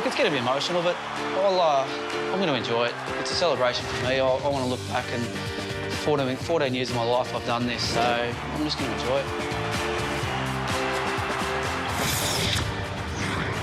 look, it's going to be emotional, but I'm going to enjoy it. It's a celebration for me. I want to look back, and 14 years of my life I've done this, so I'm just going to enjoy it.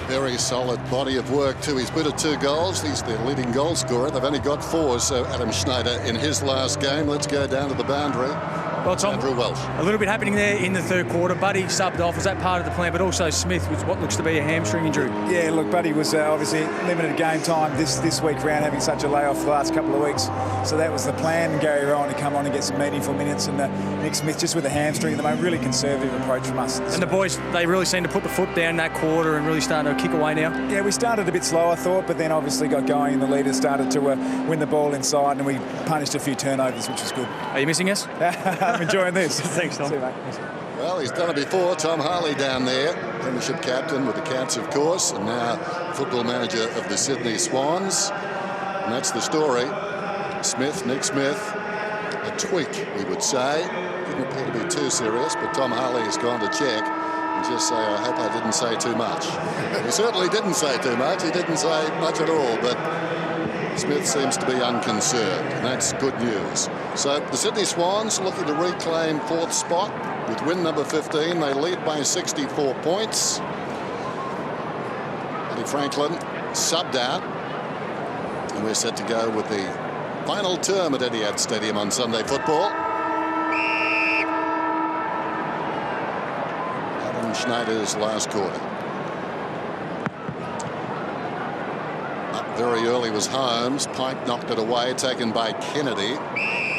Very solid body of work too. He's booted 2 goals. He's their leading goal scorer. They've only got 4, so Adam Schneider in his last game. Let's go down to the boundary. Well, Tom, Andrew Welsh. A little bit happening there in the third quarter. Buddy subbed off. Was that part of the plan? But also Smith with what looks to be a hamstring injury. Yeah, look, Buddy was obviously limited game time this week round, having such a layoff the last couple of weeks. So that was the plan. Gary Rowan to come on and get some meaningful minutes, and Nick Smith just with a hamstring at the moment. Really conservative approach from us. And the boys, they really seem to put the foot down that quarter and really starting to kick away now. Yeah, we started a bit slow, I thought, but then obviously got going, and the leaders started to win the ball inside, and we punished a few turnovers, which was good. Are you missing us? I'm enjoying this. Thanks, Tom. See you, mate. Well, he's done it before. Tom Harley down there, Premiership captain with the Cats, of course, and now football manager of the Sydney Swans. And that's the story. Smith, Nick Smith, a tweak, we would say. Didn't appear to be too serious, but Tom Harley has gone to check and just say, I hope I didn't say too much. He certainly didn't say too much. He didn't say much at all, but Smith seems to be unconcerned, and that's good news. So the Sydney Swans looking to reclaim 4th spot with win number 15. They lead by 64 points. Eddie Franklin subbed out, and we're set to go with the final term at Etihad Stadium on Sunday football. Adam Schneider's last quarter. Very early was Holmes. Pike knocked it away, taken by Kennedy.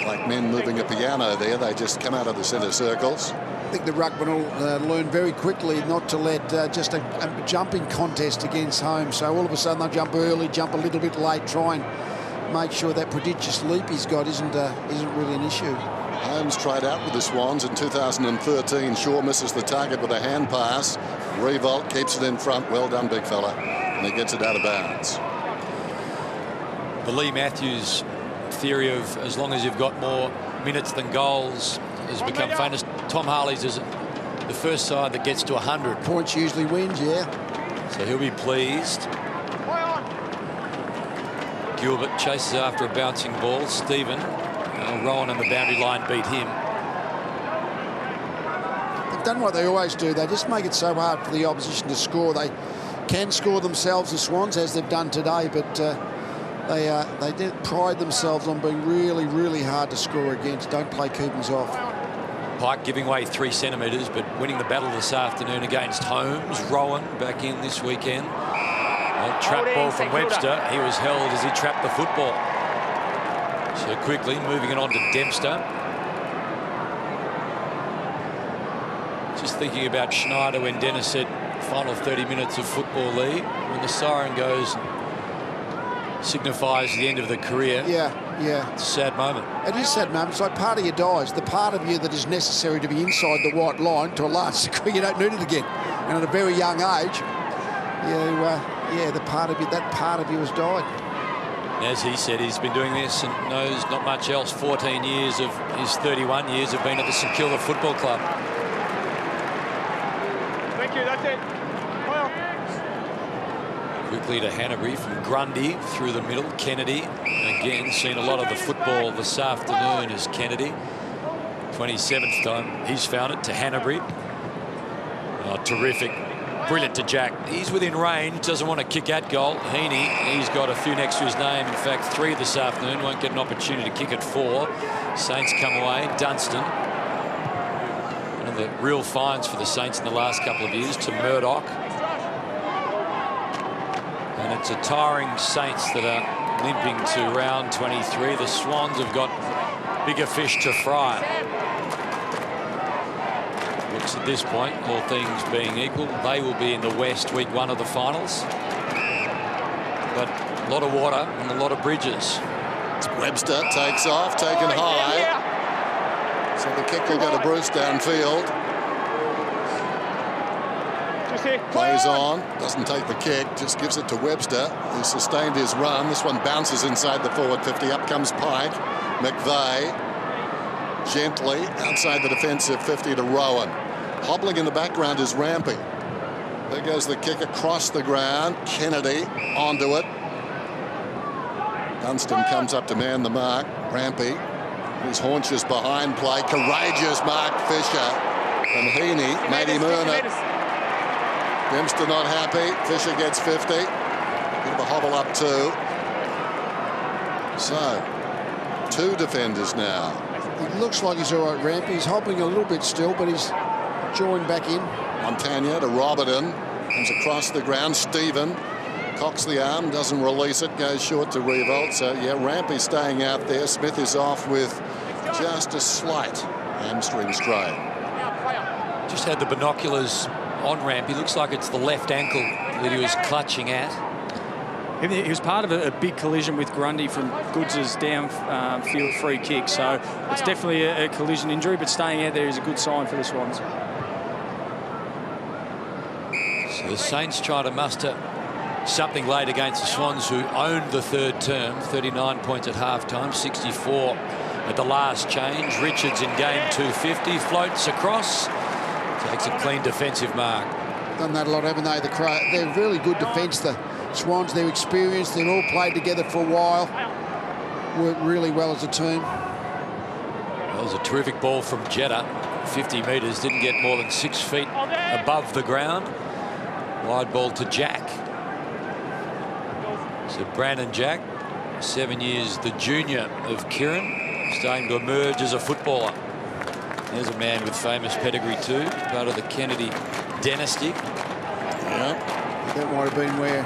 Like men moving a piano there, they just come out of the centre circles. I think the ruckman will learn very quickly not to let just a jumping contest against Holmes. So all of a sudden they'll jump early, jump a little bit late, try and make sure that prodigious leap he's got isn't really an issue. Holmes tried out with the Swans in 2013. Shaw misses the target with a hand pass. Revolt keeps it in front. Well done, big fella. And he gets it out of bounds. The Lee Matthews theory of as long as you've got more minutes than goals has become famous. Tom Harley's is the first side that gets to 100. Points usually wins, yeah. So he'll be pleased. Gilbert chases after a bouncing ball. Stephen, Rowan on the boundary line beat him. They've done what they always do. They just make it so hard for the opposition to score. They can score themselves, the Swans, as they've done today, but they did pride themselves on being really, really hard to score against. Don't play Cooper's off. Pike giving away 3 centimetres, but winning the battle this afternoon against Holmes. Rowan back in this weekend. A trap ball from Webster. He was held as he trapped the football. So quickly moving it on to Dempster. Just thinking about Schneider when Dennis said final 30 minutes of football league. When the siren goes, signifies the end of the career. Yeah. It's a sad moment. It is a sad moment. It's like part of you dies. The part of you that is necessary to be inside the white line to a large degree, you don't need it again. And at a very young age, that part of you has died. As he said, he's been doing this and knows not much else. 14 years of his 31 years have been at the St Kilda Football Club. Thank you, that's it. Quickly to Hanbury from Grundy through the middle. Kennedy, again, seen a lot of the football this afternoon as Kennedy. 27th time he's found it to Hanbury. Oh, terrific. Brilliant to Jack. He's within range, doesn't want to kick at goal. Heaney, he's got a few next to his name. In fact, 3 this afternoon. Won't get an opportunity to kick at 4. Saints come away. Dunstan. One of the real finds for the Saints in the last couple of years to Murdoch. And it's a tiring Saints that are limping to round 23. The Swans have got bigger fish to fry. Looks at this point, all things being equal, they will be in the West week 1 of the finals. But a lot of water and a lot of bridges. Webster takes off, taken high. So the kick will go to Bruce downfield. Plays on, doesn't take the kick, just gives it to Webster, who sustained his run. This one bounces inside the forward 50. Up comes Pike. McVeigh gently outside the defensive 50 to Rowan. Hobbling in the background is Rampy. There goes the kick across the ground. Kennedy onto it. Dunstan comes up to man the mark. Rampy. His haunches behind play. Courageous mark, Fisher. And Heaney made him earn it. Dempster not happy. Fisher gets 50. Bit of a hobble up too. So, 2 defenders now. It looks like he's all right, Rampy. He's hobbling a little bit still, but he's joined back in. Montagna to Robertson. Comes across the ground. Stephen cocks the arm, doesn't release it, goes short to Revolt. So, yeah, Rampy staying out there. Smith is off with just a slight hamstring strain. Just had the binoculars on Rampy. Looks like it's the left ankle that he was clutching at. He was part of a big collision with Grundy from Goods' downfield free kick. So it's definitely a collision injury, but staying out there is a good sign for the Swans. So the Saints try to muster something late against the Swans, who owned the third term. 39 points at halftime, 64 at the last change. Richards in game 250, floats across, takes a clean defensive mark. Done that a lot, haven't they? They're really good defence, the Swans. They're experienced. They've all played together for a while. Worked really well as a team. That was a terrific ball from Jeddah. 50 metres, didn't get more than 6 feet above the ground. Wide ball to Jack. So Brandon Jack, 7 years the junior of Kieran, starting to emerge as a footballer. There's a man with famous pedigree too, part of the Kennedy dynasty. Yeah. That might have been where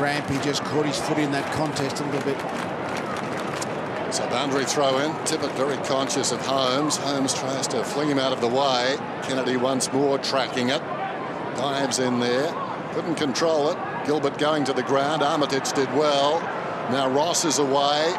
Rampy just caught his foot in that contest a little bit. So boundary throw in. Tippett very conscious of Holmes. Holmes tries to fling him out of the way. Kennedy once more tracking it. Dives in there. Couldn't control it. Gilbert going to the ground. Armitage did well. Now Ross is away.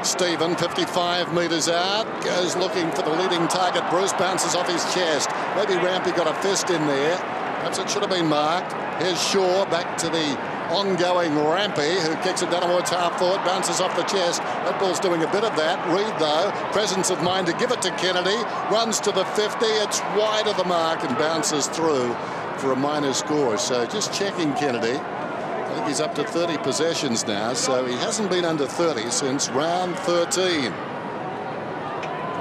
Stephen, 55 metres out, goes looking for the leading target. Bruce bounces off his chest. Maybe Rampy got a fist in there. Perhaps it should have been marked. Here's Shaw back to the ongoing Rampy, who kicks it down towards half forward, bounces off the chest. That ball's doing a bit of that. Reed, though, presence of mind to give it to Kennedy. Runs to the 50. It's wide of the mark and bounces through for a minor score. So just checking Kennedy. I think he's up to 30 possessions now, so he hasn't been under 30 since round 13.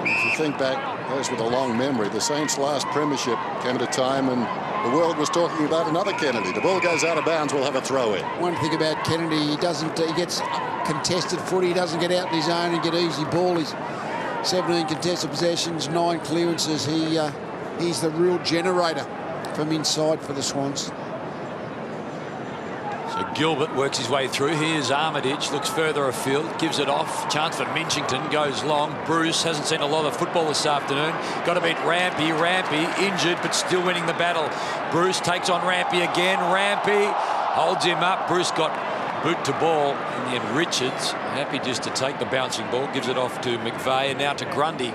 If you think back, those with a long memory, the Saints' last premiership came at a time and the world was talking about another Kennedy. The ball goes out of bounds, we'll have a throw in. One thing about Kennedy, he gets contested footy, he doesn't get out in his own and get easy ball. He's 17 contested possessions, 9 clearances. He's the real generator from inside for the Swans. So Gilbert works his way through. Here's Armitage, looks further afield, gives it off. Chance for Minchington, goes long. Bruce hasn't seen a lot of football this afternoon. Got to beat Rampy. Rampy injured, but still winning the battle. Bruce takes on Rampy again. Rampy holds him up. Bruce got boot to ball. And then Richards, happy just to take the bouncing ball, gives it off to McVeigh and now to Grundy,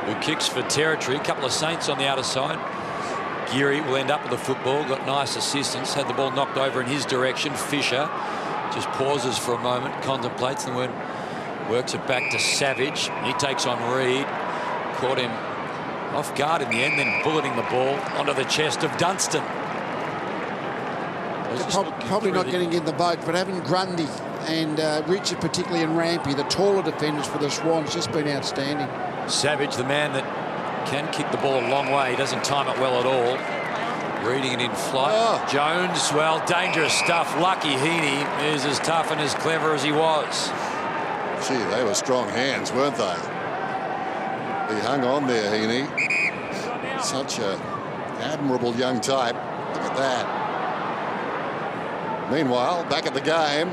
who kicks for territory. A couple of Saints on the outer side. Geary will end up with the football, got nice assistance, had the ball knocked over in his direction. Fisher just pauses for a moment, contemplates, and then works it back to Savage. He takes on Reed, caught him off guard in the end, then bulleting the ball onto the chest of Dunstan. Probably not getting in the boat, but having Grundy and Richard, particularly, and Rampy, the taller defenders for the Swans, just been outstanding. Savage, the man that can kick the ball a long way. He doesn't time it well at all. Reading it in flight. Oh. Jones, well, dangerous stuff. Lucky Heaney is as tough and as clever as he was. Gee, they were strong hands, weren't they? He hung on there, Heaney. Such a admirable young type. Look at that. Meanwhile, back at the game,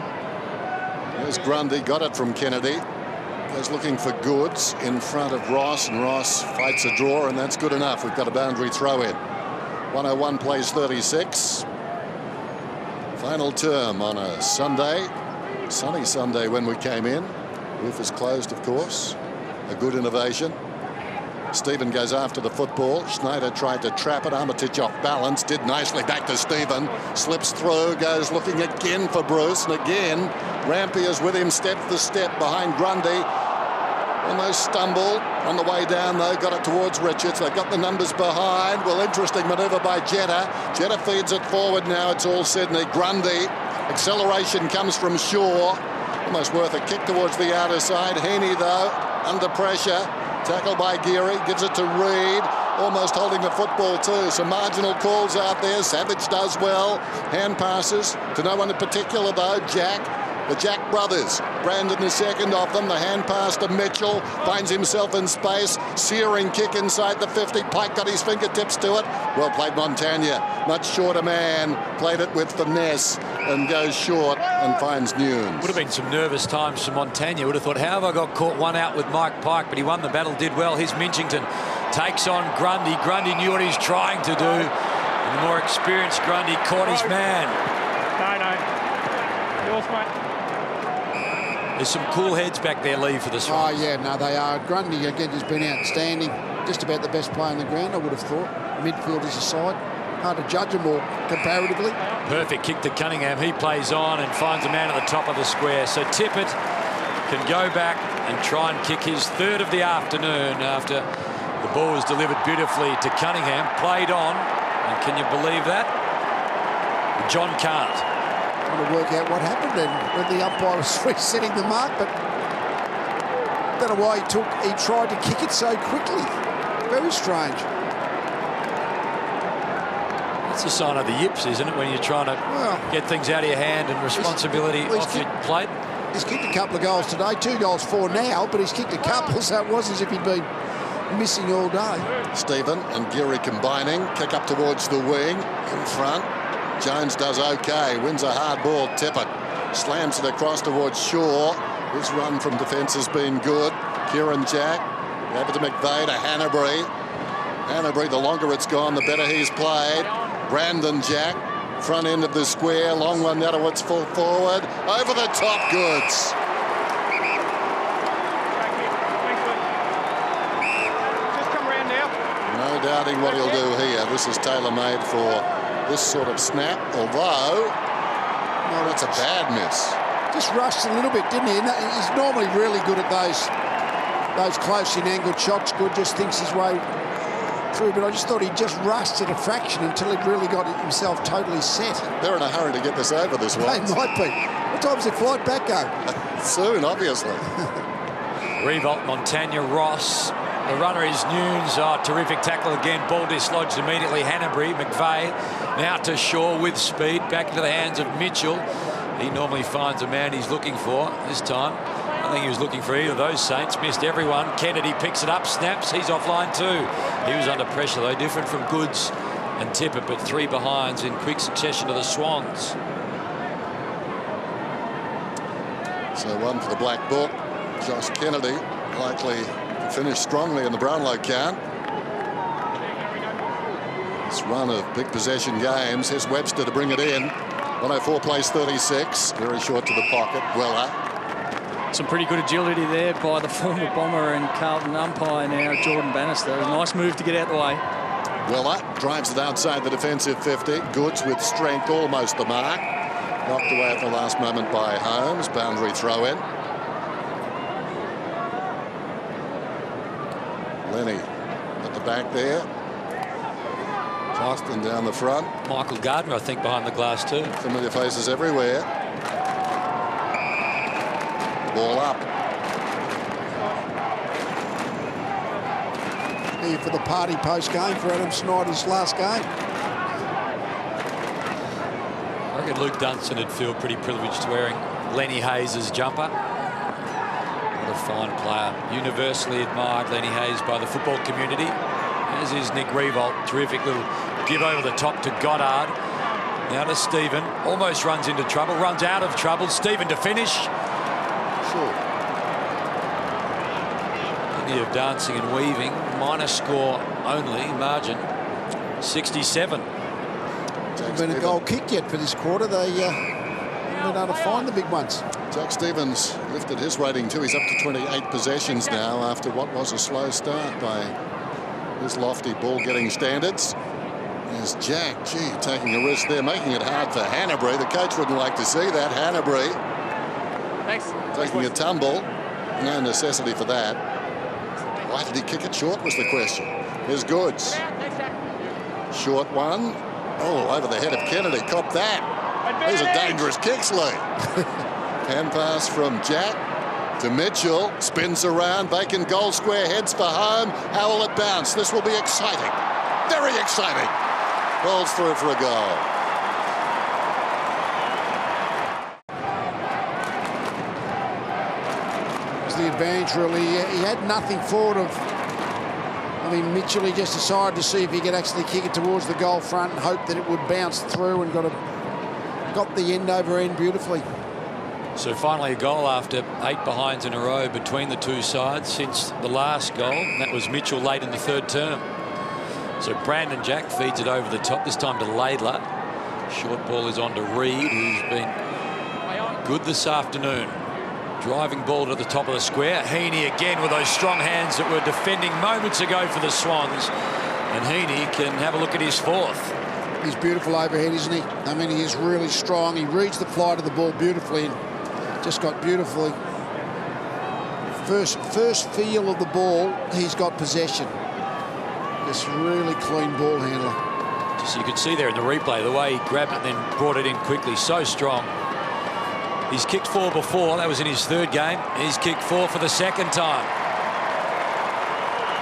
there's Grundy, got it from Kennedy. Goes looking for Goods in front of Ross, and Ross fights a draw, and that's good enough. We've got a boundary throw in. 101 plays 36. Final term on a Sunday. Sunny Sunday when we came in. Roof is closed, of course. A good innovation. Stephen goes after the football. Schneider tried to trap it. Armitage off balance. Did nicely. Back to Stephen. Slips through. Goes looking again for Bruce. And again, Rampy is with him step for step behind Grundy. Almost stumbled on the way down, though. Got it towards Richards. They've got the numbers behind. Well, interesting manoeuvre by Jetta. Jetta feeds it forward now. It's all Sydney. Grundy. Acceleration comes from Shaw. Almost worth a kick towards the outer side. Heaney, though, under pressure. Tackled by Geary. Gives it to Reid. Almost holding the football too. Some marginal calls out there. Savage does well. Hand passes to no one in particular, though. Jack. The Jack brothers. Brandon the second of them. The hand pass to Mitchell. Finds himself in space. Searing kick inside the 50. Pike got his fingertips to it. Well played, Montagna. Much shorter man. Played it with finesse and goes short and finds Nunes. Would have been some nervous times for Montagna. Would have thought, how have I got caught one out with Mike Pike? But he won the battle, did well. Here's Minchington. Takes on Grundy. Grundy knew what he was trying to do. And the more experienced Grundy caught his man. No. Yours, mate. There's some cool heads back there, Lee, for the Swans. Oh, yeah, no, they are. Grundy, again, has been outstanding. Just about the best player on the ground, I would have thought. Midfielders aside. Hard to judge them all comparatively. Perfect kick to Cunningham. He plays on and finds a man at the top of the square. So Tippett can go back and try and kick his third of the afternoon after the ball was delivered beautifully to Cunningham. Played on. And can you believe that? John can't. Trying to work out what happened then when the umpire was resetting the mark, but I don't know why he tried to kick it so quickly. Very strange. It's a sign of the yips, isn't it, when you're trying to get things out of your hand and responsibility off your plate? He's kicked a couple of goals today, 2 goals, 4 now, but he's kicked a couple, so it was as if he'd been missing all day. Stephen and Geary combining. Kick up towards the wing in front. Jones does okay, wins a hard ball. Tippett slams it across towards Shaw. His run from defence has been good. Kieran Jack over to McVeigh to Hanbury. Hanbury, the longer it's gone, the better he's played. Brandon Jack, front end of the square, long one now towards full forward. Over the top, Goods. Just come around now. No doubting what he'll do here. This is tailor-made for this sort of snap, although that's a bad miss. Just rushed a little bit, didn't he? And he's normally really good at those close-in angled shots. Good, just thinks his way through, but I just thought he just rushed at a fraction until he'd really got himself totally set. They're in a hurry to get this over this one. They might be. What time's the flight back go? Soon, obviously. Revolt, Montagna, Ross. The runner is Nunes. Oh, terrific tackle again. Ball dislodged immediately. Hanbury, McVeigh. Now to Shaw with speed. Back into the hands of Mitchell. He normally finds a man he's looking for. This time, I think he was looking for either of those Saints. Missed everyone. Kennedy picks it up, snaps. He's offline too. He was under pressure, though. Different from Goods and Tippett, but 3 behinds in quick succession to the Swans. So one for the Black Book. Josh Kennedy likely to finish strongly in the Brownlow count. This run of big possession games. Here's Webster to bring it in. 104 plays 36. Very short to the pocket. Weller. Some pretty good agility there by the former Bomber and Carlton umpire now, Jordan Bannister. A nice move to get out the way. Weller drives it outside the defensive 50. Goods with strength, almost the mark. Knocked away at the last moment by Holmes. Boundary throw in. Lenny at the back there. Austin down the front. Michael Gardner, I think, behind the glass too. Familiar faces everywhere. Ball up. Here for the party post-game for Adam Snyder's last game. I reckon Luke Dunstan would feel pretty privileged wearing Lenny Hayes' jumper. What a fine player. Universally admired, Lenny Hayes, by the football community, as is Nick Revolt. Terrific little give over the top to Goddard. Now to Stephen. Almost runs into trouble. Runs out of trouble. Stephen to finish. Sure. Plenty of dancing and weaving. Minor score only. Margin 67. Hasn't been a goal kick yet for this quarter. They haven't been able to find the big ones. Jack Stevens lifted his rating too. He's up to 28 possessions now after what was a slow start by his lofty ball-getting standards. There's Jack, taking a risk there, making it hard for Hanbury. The coach wouldn't like to see that. Hanbury taking a tumble. No necessity for that. Why did he kick it short was the question. Here's Goods. Short one. Oh, over the head of Kennedy. Cop that. These are dangerous kicks, Lee. Hand pass from Jack to Mitchell. Spins around. Bacon goal square. Heads for home. How will it bounce? This will be exciting. Very exciting. Rolls through for a goal. The advantage really. He had nothing forward of. I mean, Mitchell, he just decided to see if he could actually kick it towards the goal front and hope that it would bounce through, and got the end over end beautifully. So finally a goal after 8 behinds in a row between the two sides since the last goal. That was Mitchell late in the third term. So Brandon Jack feeds it over the top, this time to Laidler. Short ball is on to Reid, who's been good this afternoon. Driving ball to the top of the square. Heaney again with those strong hands that were defending moments ago for the Swans. And Heaney can have a look at his fourth. He's beautiful overhead, isn't he? I mean, he is really strong. He reads the flight of the ball beautifully and just got beautifully. First feel of the ball, he's got possession. Just really clean ball handler. Just you could see there in the replay the way he grabbed it and then brought it in quickly. So strong. He's kicked 4 before. That was in his third game. He's kicked 4 for the second time.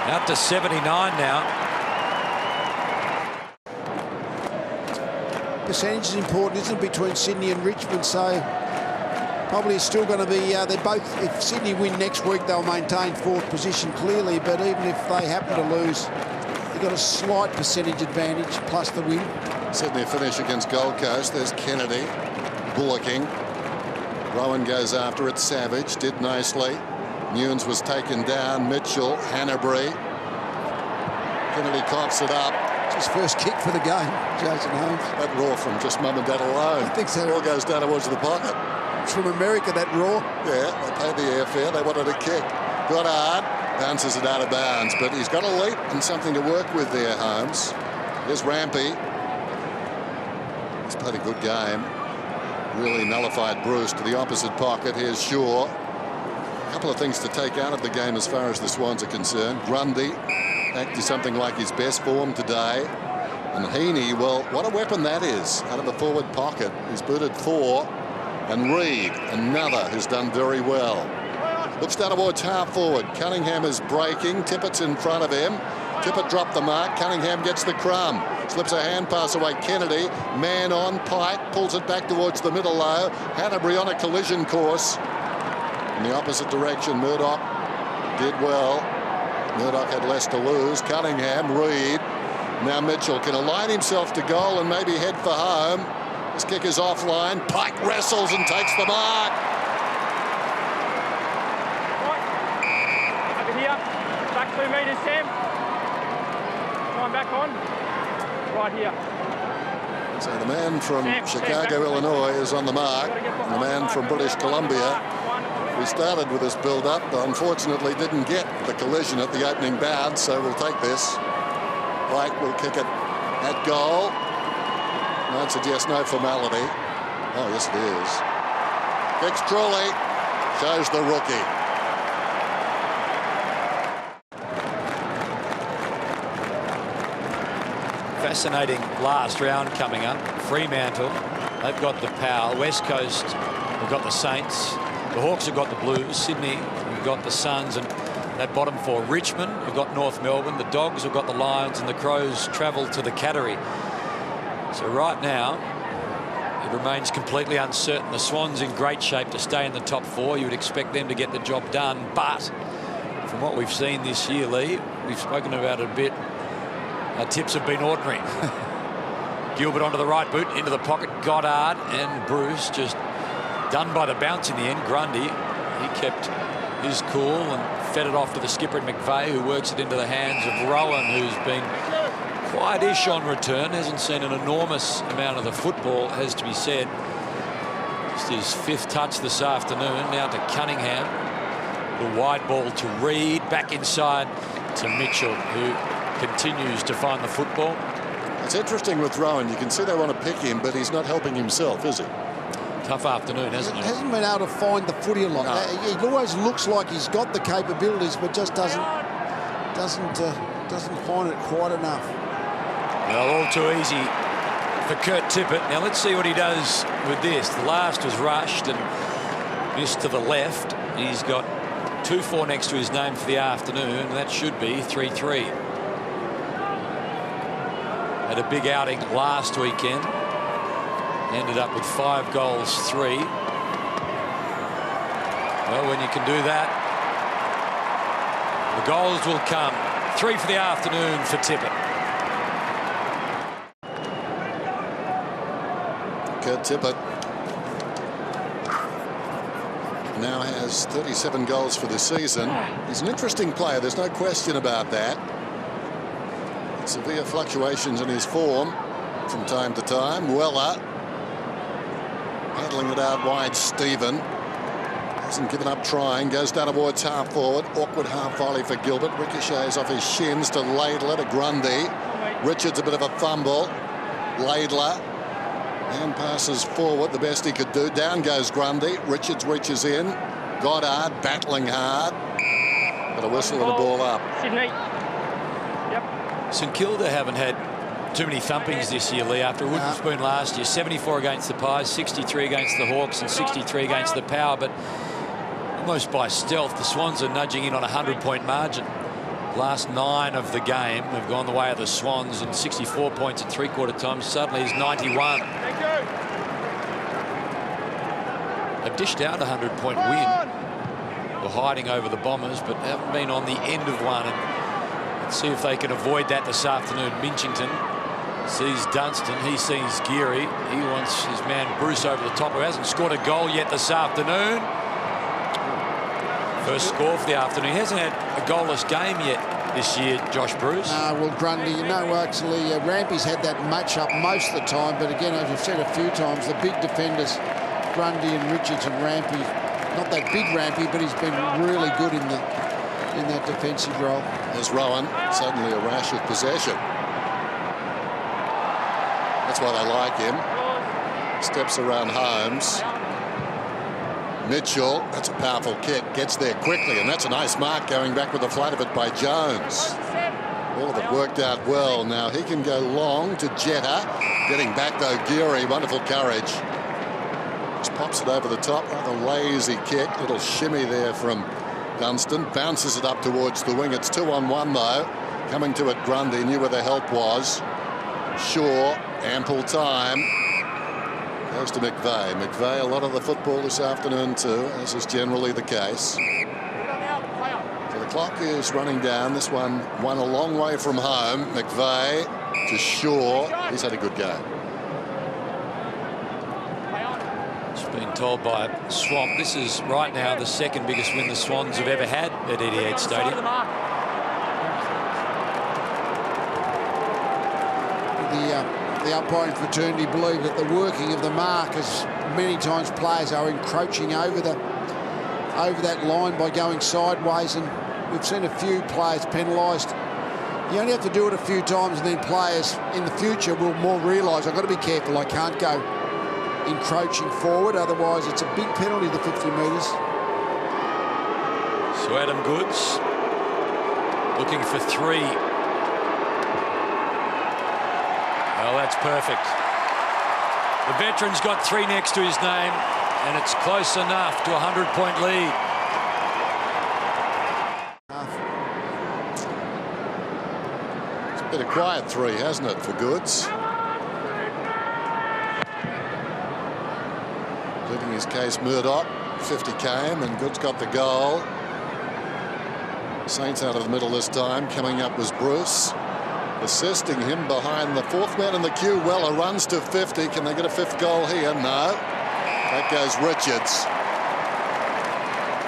Out to 79 now. Percentage is important, isn't it, between Sydney and Richmond? So probably it's still going to be. They're both. If Sydney win next week, they'll maintain 4th position clearly. But even if they happen to lose, they've got a slight percentage advantage plus the win. Sydney finish against Gold Coast. There's Kennedy bullocking. Rowan goes after it. Savage did nicely. Newnes was taken down. Mitchell, Hanbury. Kennedy coughs it up. It's his first kick for the game, Jason Holmes. That raw from just mum and dad alone. I think so. All goes down towards the pocket. It's from America, that raw. Yeah, they paid the airfare. They wanted a kick. Goddard bounces it out of bounds, but he's got a leap and something to work with there, Holmes. Here's Rampy. He's played a good game. Really nullified Bruce to the opposite pocket. Here's Shaw. A couple of things to take out of the game as far as the Swans are concerned. Grundy back to something like his best form today. And Heaney, well, what a weapon that is out of the forward pocket. He's booted 4. And Reid, another who's done very well. Looks down towards half forward. Cunningham is breaking. Tippett's in front of him. Tippett dropped the mark. Cunningham gets the crumb. Slips a hand pass away. Kennedy, man on. Pike pulls it back towards the middle low. Hanbury on a collision course. In the opposite direction, Murdoch did well. Murdoch had less to lose. Cunningham, Reid. Now Mitchell can align himself to goal and maybe head for home. This kick is offline. Pike wrestles and takes the mark. Over here. Back 2 metres, Sam. Come back on. Right here. So the man from Chicago, Illinois is on the mark. And the man from British Columbia, we started with this build-up, unfortunately didn't get the collision at the opening bounce, so we'll take this. Pike will kick it at goal. I'd suggest no formality. Oh, yes, it is. Kicks truly. Shows the rookie. Fascinating last round coming up. Fremantle, they've got the Power. West Coast, they've got the Saints. The Hawks have got the Blues. Sydney, we've got the Suns. And that bottom 4, Richmond, we've got North Melbourne. The Dogs have got the Lions. And the Crows travel to the Cattery. So right now, it remains completely uncertain. The Swans in great shape to stay in the top 4. You would expect them to get the job done. But from what we've seen this year, Lee, we've spoken about it a bit. Our tips have been ordinary. Gilbert onto the right boot, into the pocket. Goddard and Bruce just done by the bounce in the end. Grundy, he kept his cool and fed it off to the skipper McVeigh, who works it into the hands of Rowan, who's been quiet-ish on return. Hasn't seen an enormous amount of the football, has to be said. Just his 5th touch this afternoon. Now to Cunningham. The wide ball to Reid. Back inside to Mitchell, who continues to find the football. It's interesting with Rowan. You can see they want to pick him, but he's not helping himself, is he? Tough afternoon, hasn't he? Hasn't been able to find the footy a lot. No. He always looks like he's got the capabilities, but just doesn't doesn't find it quite enough. Well, all too easy for Kurt Tippett. Now let's see what he does with this. The last was rushed and missed to the left. He's got 2-4 next to his name for the afternoon. That should be 3-3. Had a big outing last weekend. Ended up with 5 goals, 3. Well, when you can do that, the goals will come. 3 for the afternoon for Tippett. Kurt Tippett now has 37 goals for the season. He's an interesting player, there's no question about that. Severe fluctuations in his form from time to time. Weller battling it out wide. Stephen hasn't given up trying, goes down towards half forward. Awkward half volley for Gilbert, ricochets off his shins to Laidler, to Grundy. Richards a bit of a fumble. Laidler and passes forward the best he could do. Down goes Grundy. Richards reaches in. Goddard battling hard, but a whistle and a ball up. Sydney. Yep. St Kilda haven't had too many thumpings this year, Lee, after a wooden spoon last year. 74 against the Pies, 63 against the Hawks and 63 against the Power, but almost by stealth the Swans are nudging in on a 100-point margin. Last 9 of the game have gone the way of the Swans, and 64 points at three-quarter time suddenly is 91. Thank you. They've dished out a 100-point win. Were hiding over the Bombers, but haven't been on the end of one. And let's see if they can avoid that this afternoon. Minchington sees Dunstan. He sees Geary. He wants his man Bruce over the top, who hasn't scored a goal yet this afternoon. First score for the afternoon. He hasn't had a goalless game yet this year, Josh Bruce. Well, Grundy, you know, actually, Rampy's had that match-up most of the time, but again, as you've said a few times, the big defenders, Grundy and Richards and Rampy, not that big Rampy, but he's been really good in that defensive role. There's Rowan, suddenly a rash of possession. That's why they like him. Steps around Holmes. Mitchell, that's a powerful kick, gets there quickly, and that's a nice mark going back with the flat of it by Jones. All of it worked out well. Now he can go long to Jetta. Getting back though, Geary, wonderful courage. Just pops it over the top, rather lazy kick, little shimmy there from Dunstan, bounces it up towards the wing. It's 2-on-1 though. Coming to it, Grundy knew where the help was. Shaw, ample time. Goes to McVeigh. McVeigh, a lot of the football this afternoon too, as is generally the case. So the clock is running down. This one a long way from home. McVeigh to Shaw. He's had a good game. Just being told by Swamp, this is right now the second biggest win the Swans have ever had at Etihad Stadium. The umpiring fraternity believe that the working of the mark, as many times players are encroaching over that line by going sideways, and we've seen a few players penalised. You only have to do it a few times, and then players in the future will more realise, I've got to be careful, I can't go encroaching forward, otherwise it's a big penalty, the 50 metres. So Adam Goods looking for 3. Well, that's perfect. The veteran's got 3 next to his name, and it's close enough to a 100-point lead. It's been a quiet 3, hasn't it, for Goods? Pleading his case, Murdoch. 50 came, and Goods got the goal. Saints out of the middle this time. Coming up was Bruce. Assisting him behind the 4th man in the queue. Weller runs to 50. Can they get a 5th goal here? No. That goes Richards.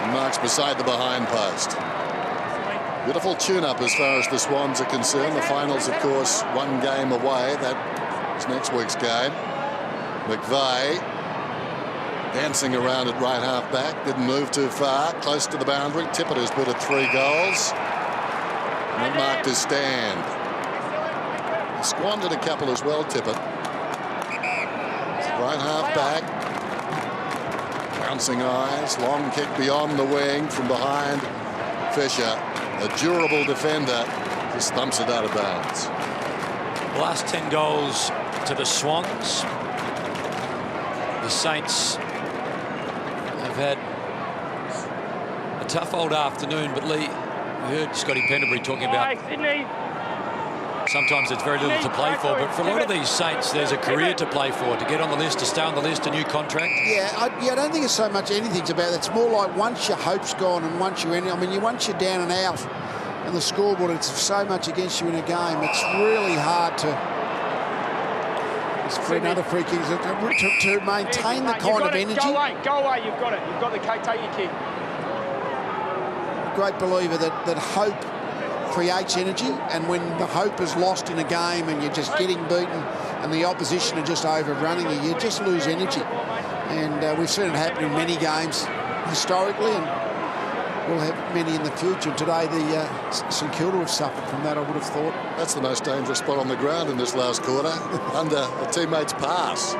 And marks beside the behind post. Beautiful tune-up as far as the Swans are concerned. The finals, of course, 1 game away. That is next week's game. McVeigh dancing around at right half-back. Didn't move too far. Close to the boundary. Tippett has put at 3 goals. And then marked his stand. Squandered a couple as well, Tippett. Right half back. Bouncing eyes. Long kick beyond the wing from behind Fisher. a durable defender, just thumps it out of bounds. The last 10 goals to the Swans. The Saints have had a tough old afternoon, but Lee, we heard Scotty Penderbury talking about sometimes it's very little to play for, but for a lot of these Saints, there's a career to play for, to get on the list, to stay on the list, a new contract. Yeah, I don't think it's so much anything's about it. It's more like once your hope's gone and once you're in, once you're down and out and the scoreboard, it's so much against you in a game, it's really hard to... It's for another free kick to maintain the kind of energy. Go away, you've got it. You've got the kick, take your kick. Great believer that hope creates energy, and when the hope is lost in a game and you're just getting beaten and the opposition are just overrunning you, you just lose energy. And we've seen it happen in many games historically, and we'll have many in the future. Today, the St Kilda have suffered from that, I would have thought. That's the most dangerous spot on the ground in this last quarter, under a teammate's pass.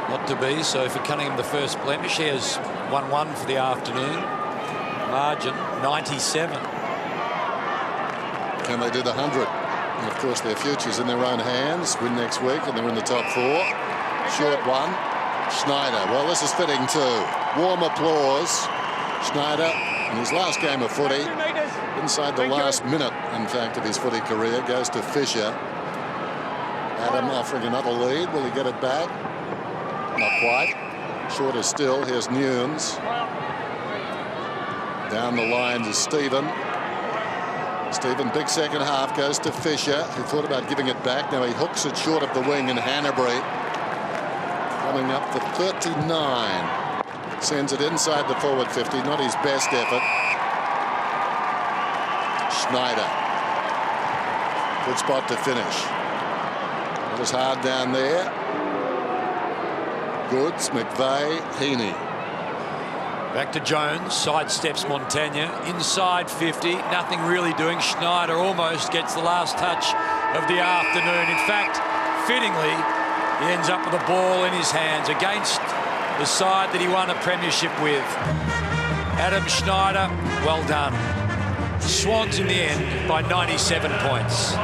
Not to be, so for Cunningham, the first blemish. He has 1-1 for the afternoon. Margin 97. Can they do the 100? And of course, their future's in their own hands. Win next week, and they're in the top 4. Short one. Schneider. Well, this is fitting too. Warm applause. Schneider, in his last game of footy, inside the last minute, in fact, of his footy career, goes to Fisher. Adam offering another lead. Will he get it back? Not quite. Shorter still. Here's Nunes. Down the line to Stephen. Stephen, big second half, goes to Fisher, who thought about giving it back. Now he hooks it short of the wing, and Hanbury coming up for 39. Sends it inside the forward 50. Not his best effort. Schneider. Good spot to finish. It was hard down there. Goods, McVeigh, Heaney. Back to Jones, sidesteps Montagna, inside 50, nothing really doing. Schneider almost gets the last touch of the afternoon. In fact, fittingly, he ends up with the ball in his hands against the side that he won a premiership with. Adam Schneider, well done. Swans in the end by 97 points.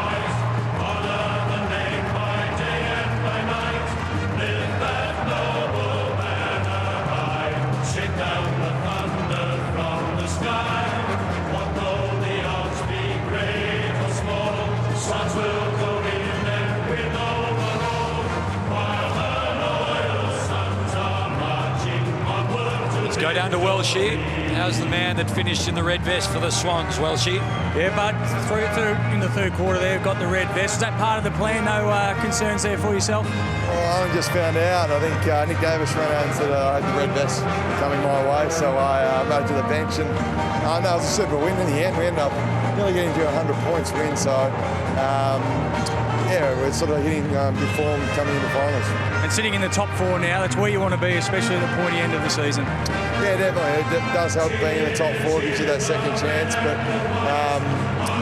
Go down to Welshie. How's the man that finished in the red vest for the Swans, Welshie? Yeah, but through in the third quarter there, got the red vest. Is that part of the plan? No concerns there for yourself? Well, I only just found out. I think Nick Davis ran out and said I had the red vest coming my way, so I moved to the bench, and no, it was a super win in the end. We ended up nearly getting to a 100 points win, so yeah, we're sort of hitting good form coming into finals. And sitting in the top 4 now, that's where you want to be, especially at the pointy end of the season. Yeah, definitely. It does help being in the top 4, gives you that second chance. But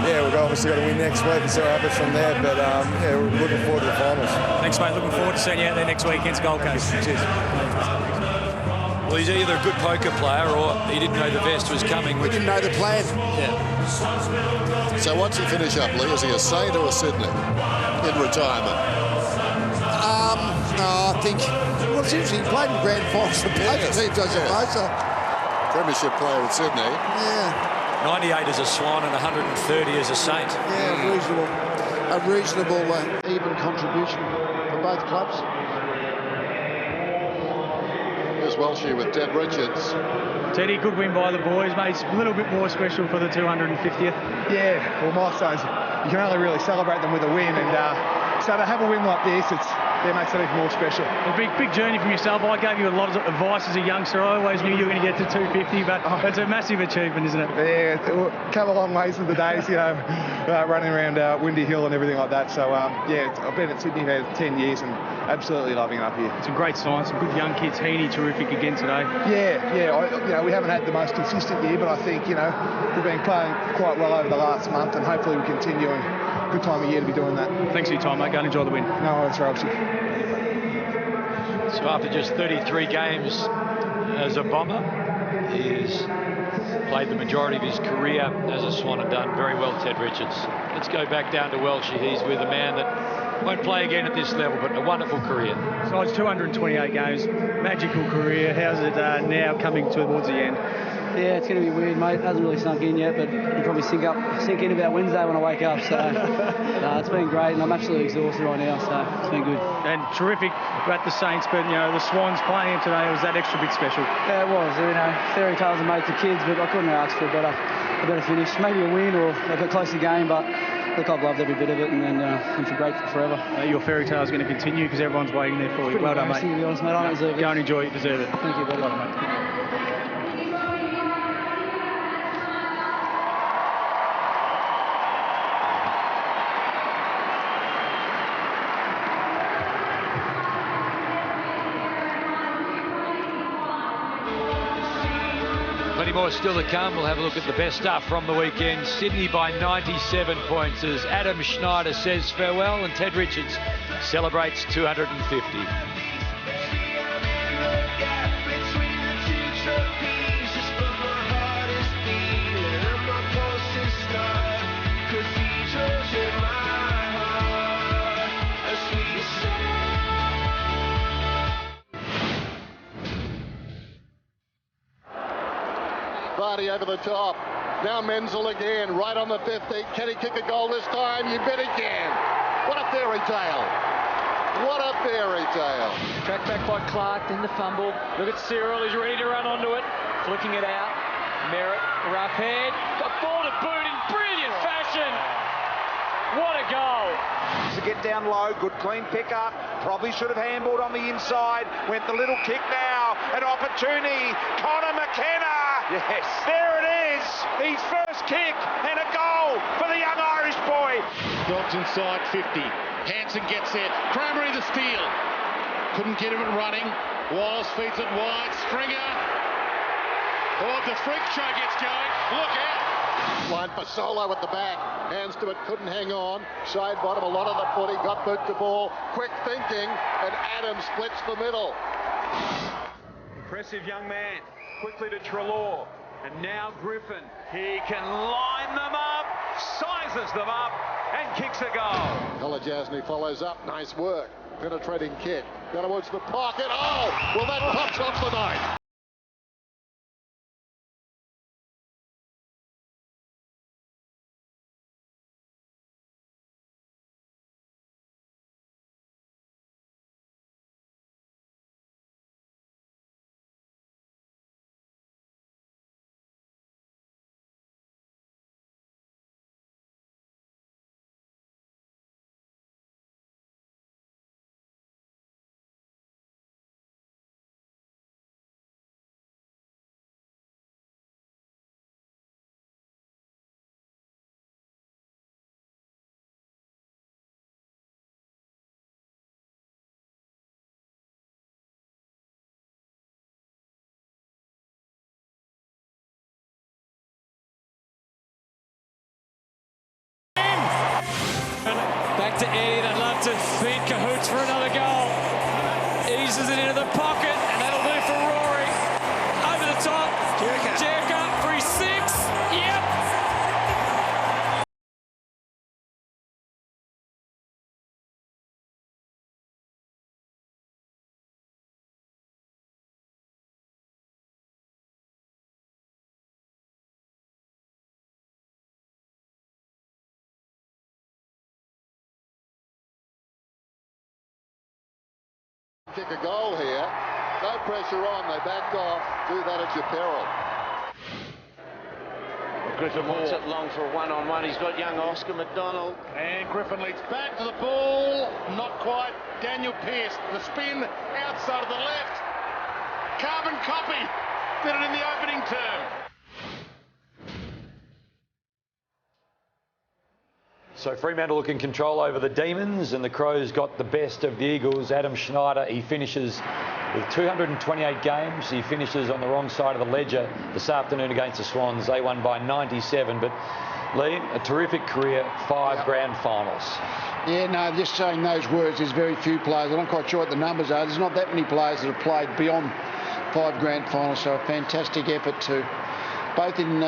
yeah, we've obviously got to win next week and see what happens from there. But yeah, we're looking forward to the finals. Thanks, mate. Looking forward to seeing you out there next week against Gold Coast. Cheers. Well, he's either a good poker player or he didn't know the vest was coming. We didn't know the plan. Yeah. So what's he finish up, Lee? Is he a Saint or a Sydney in retirement? No, I think, well, it's interesting. He played in grand finals for both teams, I suppose. So. Premiership player with Sydney. Yeah. 98 as a Swan and 130 as a Saint. Yeah, a reasonable even contribution for both clubs. Here's Welshie with Ted Richards. Teddy, good win by the boys, mate. It's a little bit more special for the 250th. Yeah, well, milestones, you can only really celebrate them with a win, and so to have a win like this, it makes it even more special. A big journey from yourself. I gave you a lot of advice as a youngster. I always knew you were going to get to 250, but it's a massive achievement, isn't it? Yeah, it's come a long ways in the days, you know, running around Windy Hill and everything like that. So, yeah, I've been at Sydney for 10 years, and absolutely loving it up here. It's a great sign. Some good young kids. Heaney terrific again today. Yeah. We haven't had the most consistent year, but I think, we've been playing quite well over the last month, and hopefully we continue. And good time of year to be doing that. Thanks for your time, mate. Go and enjoy the win. No, that's right, obviously. So after just 33 games as a Bomber, he's played the majority of his career as a Swan and done very well, Ted Richards. Let's go back down to Welshie. He's with a man that won't play again at this level, but a wonderful career. So it's 228 games, magical career. How's it now coming towards the end? Yeah, it's going to be weird, mate. It hasn't really sunk in yet, but it'll probably sink in about Wednesday when I wake up. So it's been great, and I'm absolutely exhausted right now, so it's been good. And terrific at the Saints, but the Swans playing him today, was that extra bit special? Yeah, it was. Fairy tales are made for kids, but I couldn't ask for a better finish. Maybe a win or a bit close to the game, but look, I've loved every bit of it, and I'm grateful forever. Your fairy tale is going to continue because everyone's waiting there for you. Well done, mate. To be honest, mate, I don't deserve it. Go and enjoy it. You deserve it. Thank you, buddy. Well done, mate. Plenty more still to come. We'll have a look at the best stuff from the weekend. Sydney by 97 points as Adam Schneider says farewell and Ted Richards celebrates 250. Vardy over the top. Now Menzel again, right on the 50. Can he kick a goal this time? You bet he can. What a fairy tale. What a fairy tale. Tracked back by Clark, then the fumble. Look at Cyril, he's ready to run onto it. Flicking it out. Merritt, rough head. Got ball to boot in brilliant fashion. What a goal. To get down low, good clean pick-up. Probably should have handballed on the inside. Went the little kick now. An opportunity. Connor McKenna. Yes. There it is. His first kick and a goal for the young Irish boy. Dobbs inside 50. Hansen gets it. Cranberry the steal. Couldn't get him running. Wallace feeds it wide. Stringer. Oh, the freak show gets going. Look out. Line for Solo at the back. Hands to it, couldn't hang on. Side bottom, a lot of the footy. Got boot to ball. Quick thinking, and Adams splits the middle. Impressive young man. Quickly to Treloar. And now Griffin. He can line them up, sizes them up, and kicks a goal. Kolajasny follows up. Nice work. Penetrating kick. Got towards the pocket. Oh! Well, that pops off the night. Back to Ed. I'd love to beat Cahoots for another goal. Eases it into the pocket, and that'll do for Rory. Over the top. Jericho for his 6. Yep. Kick a goal here. No pressure on. They backed off. Do that at your peril. Griffin wants it long for a one-on-one. He's got young Oscar McDonald. And Griffin leads back to the ball. Not quite. Daniel Pearce. The spin outside of the left. Carbon copy. Did it in the opening term. So Fremantle look in control over the Demons, and the Crows got the best of the Eagles. Adam Schneider, he finishes with 228 games. He finishes on the wrong side of the ledger this afternoon against the Swans. They won by 97, but Lee, a terrific career, 5 grand finals. Yeah, no, just saying those words, there's very few players. I'm not quite sure what the numbers are. There's not that many players that have played beyond 5 grand finals, so a fantastic effort to both in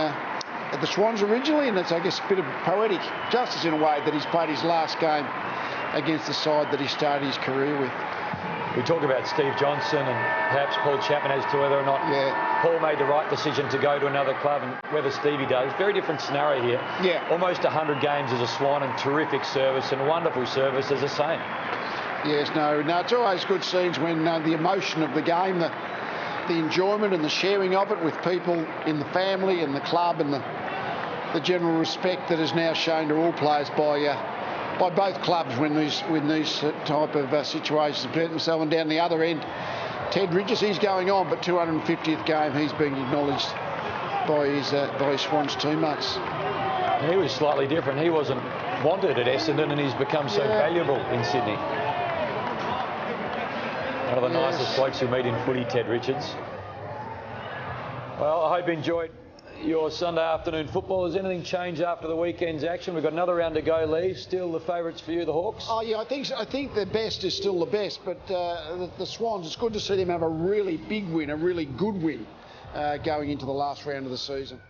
at the Swans originally, and it's, I guess, a bit of poetic justice in a way that he's played his last game against the side that he started his career with. We talk about Steve Johnson and perhaps Paul Chapman as to whether or not Paul made the right decision to go to another club and whether Stevie does. Very different scenario here. Yeah. Almost 100 games as a Swan and terrific service and wonderful service as a Saint. Yes, no, it's always good scenes when the emotion of the game, the enjoyment and the sharing of it with people in the family and the club and the general respect that is now shown to all players by both clubs when these type of situations present themselves. And down the other end, Ted Ridges, he's going on, but 250th game, he's being acknowledged by his Swans teammates. He was slightly different. He wasn't wanted at Essendon, and he's become so valuable in Sydney. One of the nicest blokes you meet in footy, Ted Richards. Well, I hope you enjoyed your Sunday afternoon football. Has anything changed after the weekend's action? We've got another round to go, Lee. Still the favourites for you, the Hawks? Oh, yeah, I think the best is still the best, but the Swans, it's good to see them have a really big win, a really good win, going into the last round of the season.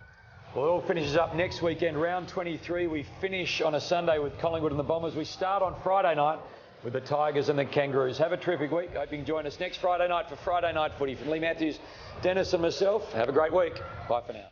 Well, it all finishes up next weekend. Round 23, we finish on a Sunday with Collingwood and the Bombers. We start on Friday night with the Tigers and the Kangaroos. Have a terrific week. Hope you can join us next Friday night for Friday Night Footy. From Lee Matthews, Dennis and myself, have a great week. Bye for now.